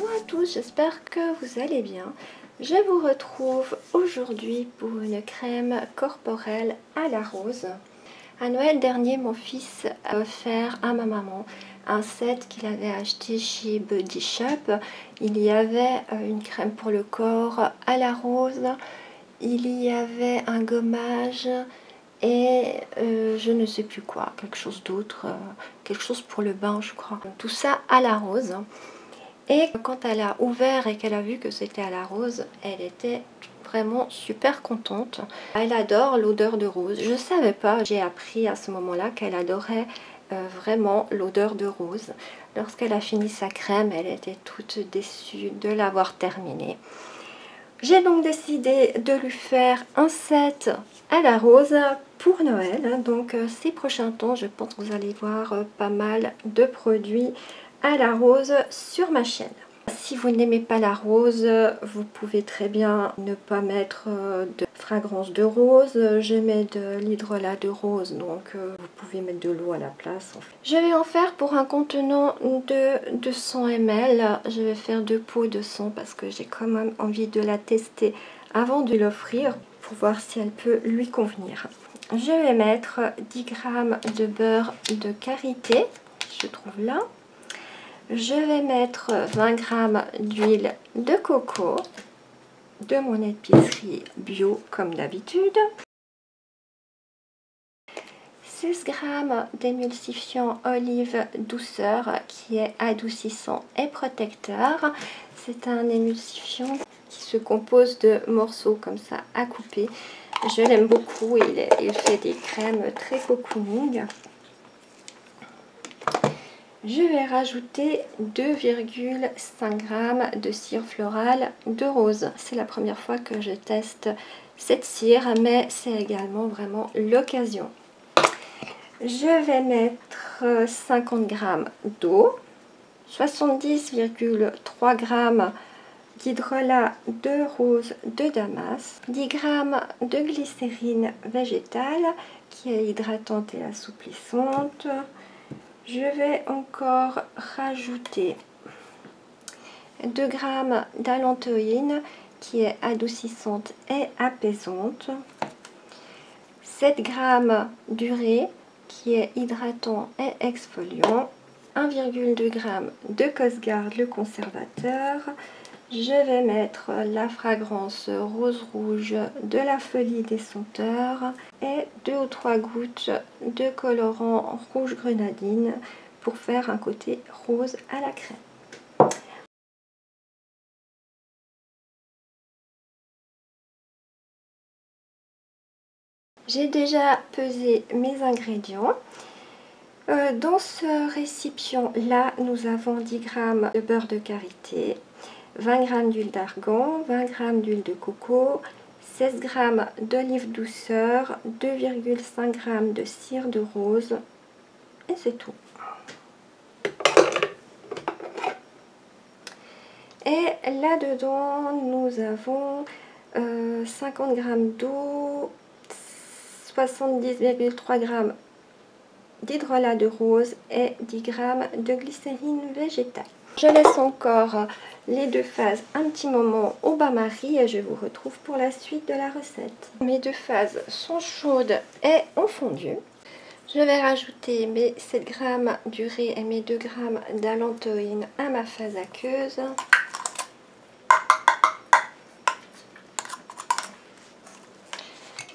Bonjour à tous, j'espère que vous allez bien. Je vous retrouve aujourd'hui pour une crème corporelle à la rose. À Noël dernier, mon fils a offert à ma maman un set qu'il avait acheté chez Body Shop. Il y avait une crème pour le corps à la rose, il y avait un gommage et je ne sais plus quoi, quelque chose d'autre, quelque chose pour le bain je crois. Tout ça à la rose. Et quand elle a ouvert et qu'elle a vu que c'était à la rose, elle était vraiment super contente. Elle adore l'odeur de rose. Je ne savais pas, j'ai appris à ce moment-là qu'elle adorait vraiment l'odeur de rose. Lorsqu'elle a fini sa crème, elle était toute déçue de l'avoir terminée. J'ai donc décidé de lui faire un set à la rose pour Noël. Donc ces prochains temps, je pense que vous allez voir pas mal de produits à la rose sur ma chaîne. Si vous n'aimez pas la rose, vous pouvez très bien ne pas mettre de fragrance de rose. Je mets de l'hydrolat de rose, donc vous pouvez mettre de l'eau à la place. Je vais en faire pour un contenant de 200 ml. Je vais faire 2 pots de 100 parce que j'ai quand même envie de la tester avant de l'offrir pour voir si elle peut lui convenir. Je vais mettre 10 g de beurre de karité, je trouve là. Je vais mettre 20 g d'huile de coco de mon épicerie bio comme d'habitude. 16 g d'émulsifiant olive douceur qui est adoucissant et protecteur. C'est un émulsifiant qui se compose de morceaux comme ça à couper. Je l'aime beaucoup, il fait des crèmes très cocooning. Je vais rajouter 2,5 g de cire florale de rose. C'est la première fois que je teste cette cire, mais c'est également vraiment l'occasion. Je vais mettre 50 g d'eau, 70,3 g d'hydrolat de rose de Damas, 10 g de glycérine végétale qui est hydratante et assouplissante. Je vais encore rajouter 2 g d'allantoïne qui est adoucissante et apaisante, 7 g d'urée qui est hydratant et exfoliant, 1,2 g de Cosgarde le conservateur. Je vais mettre la fragrance rose rouge de la Folie des Senteurs et 2 ou 3 gouttes de colorant rouge grenadine pour faire un côté rose à la crème. J'ai déjà pesé mes ingrédients. Dans ce récipient là, nous avons 10 g de beurre de karité, 20 g d'huile d'argan, 20 g d'huile de coco, 16 g d'olive douceur, 2,5 g de cire de rose et c'est tout. Et là-dedans, nous avons 50 g d'eau, 70,3 g d'hydrolat de rose et 10 g de glycérine végétale. Je laisse encore les deux phases un petit moment au bain-marie et je vous retrouve pour la suite de la recette. Mes deux phases sont chaudes et ont fondu. Je vais rajouter mes 7 g d'urée et mes 2 g d'allantoïne à ma phase aqueuse.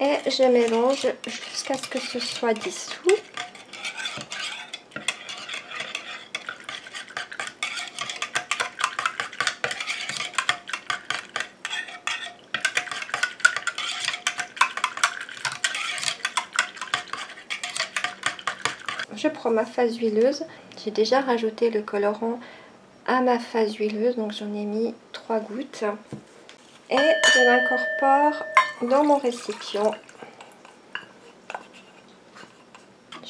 Et je mélange jusqu'à ce que ce soit dissous. Je prends ma phase huileuse. J'ai déjà rajouté le colorant à ma phase huileuse, donc j'en ai mis 3 gouttes. Et je l'incorpore dans mon récipient.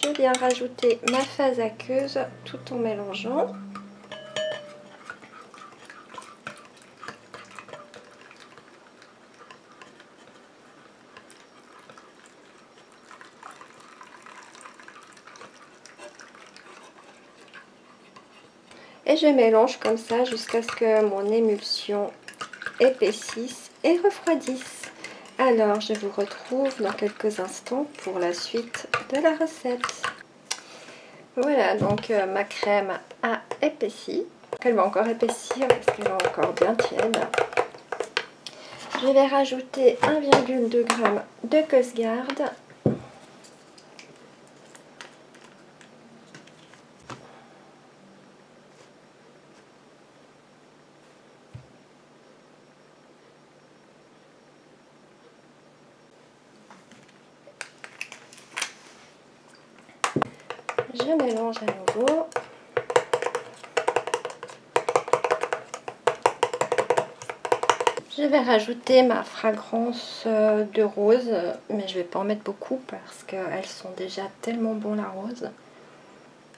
Je viens rajouter ma phase aqueuse tout en mélangeant. Et je mélange comme ça jusqu'à ce que mon émulsion épaississe et refroidisse. Alors, je vous retrouve dans quelques instants pour la suite de la recette. Voilà, donc ma crème a épaissi. Elle va encore épaissir parce qu'elle est encore bien tiède. Je vais rajouter 1,2 g de Cosgarde. Je mélange à nouveau. Je vais rajouter ma fragrance de rose, mais je vais pas en mettre beaucoup parce qu'elles sont déjà tellement bon la rose.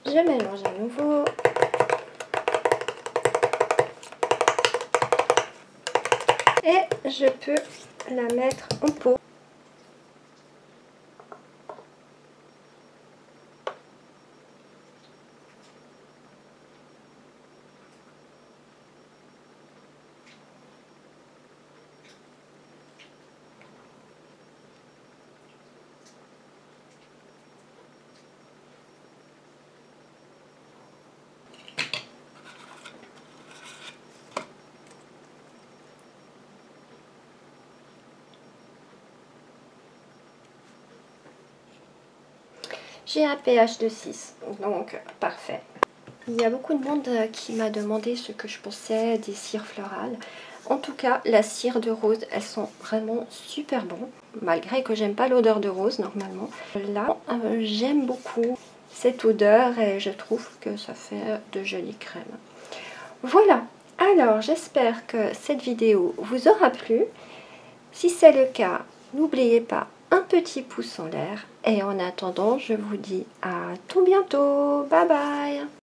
Je mélange à nouveau. Et je peux la mettre en pot. J'ai un pH de 6, donc parfait. Il y a beaucoup de monde qui m'a demandé ce que je pensais des cires florales. En tout cas, la cire de rose, elles sont vraiment super bonnes, malgré que j'aime pas l'odeur de rose normalement. Là, j'aime beaucoup cette odeur et je trouve que ça fait de jolies crèmes. Voilà, alors j'espère que cette vidéo vous aura plu. Si c'est le cas, n'oubliez pas un petit pouce en l'air. Et en attendant, je vous dis à tout bientôt. Bye bye!